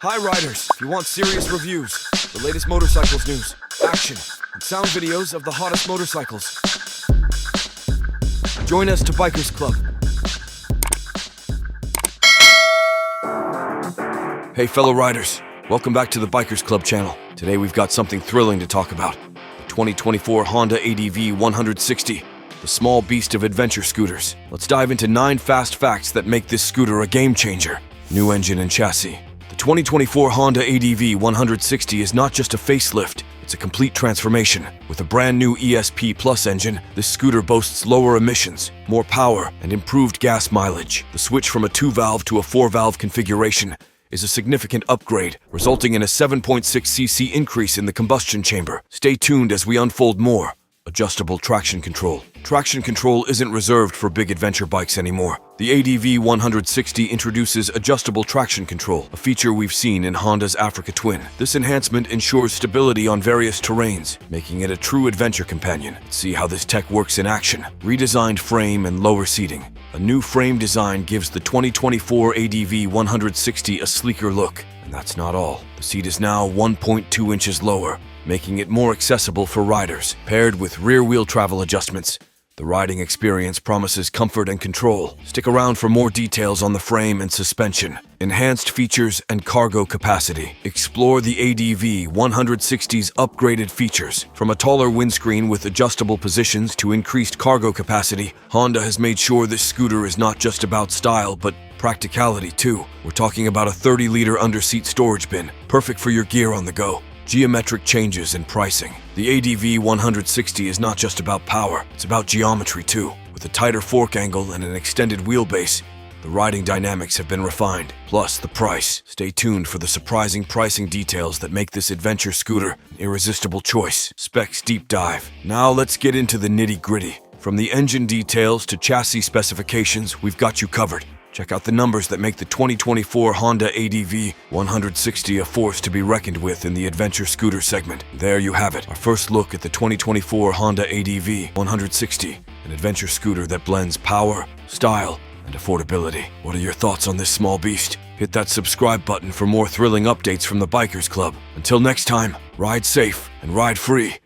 Hi riders, if you want serious reviews, the latest motorcycles news, action, and sound videos of the hottest motorcycles, join us to Bikers Club. Hey fellow riders, welcome back to the Bikers Club channel. Today we've got something thrilling to talk about. The 2024 Honda ADV160, the small beast of adventure scooters. Let's dive into 9 fast facts that make this scooter a game changer. New engine and chassis. The 2024 Honda ADV160 is not just a facelift, it's a complete transformation. With a brand new ESP Plus engine, this scooter boasts lower emissions, more power, and improved gas mileage. The switch from a 2-valve to a 4-valve configuration is a significant upgrade, resulting in a 7.6cc increase in the combustion chamber. Stay tuned as we unfold more. Adjustable traction control. Traction control isn't reserved for big adventure bikes anymore. The ADV160 introduces adjustable traction control, a feature we've seen in Honda's Africa Twin. This enhancement ensures stability on various terrains, making it a true adventure companion. Let's see how this tech works in action. Redesigned frame and lower seating. A new frame design gives the 2024 ADV160 a sleeker look. And that's not all. The seat is now 1.2 inches lower, making it more accessible for riders. Paired with rear-wheel travel adjustments, the riding experience promises comfort and control. Stick around for more details on the frame and suspension. Enhanced features and cargo capacity. Explore the ADV160's upgraded features. From a taller windscreen with adjustable positions to increased cargo capacity, Honda has made sure this scooter is not just about style, but practicality too. We're talking about a 30-liter under-seat storage bin, perfect for your gear on the go. Geometric changes in pricing. The ADV160 is not just about power, it's about geometry too. With a tighter fork angle and an extended wheelbase, the riding dynamics have been refined. Plus, the price. Stay tuned for the surprising pricing details that make this adventure scooter an irresistible choice. Specs deep dive. Now let's get into the nitty-gritty. From the engine details to chassis specifications, we've got you covered. Check out the numbers that make the 2024 Honda ADV160 a force to be reckoned with in the adventure scooter segment. There you have it, our first look at the 2024 Honda ADV160, an adventure scooter that blends power, style, and affordability. What are your thoughts on this small beast? Hit that subscribe button for more thrilling updates from the Bikers Club. Until next time, ride safe and ride free.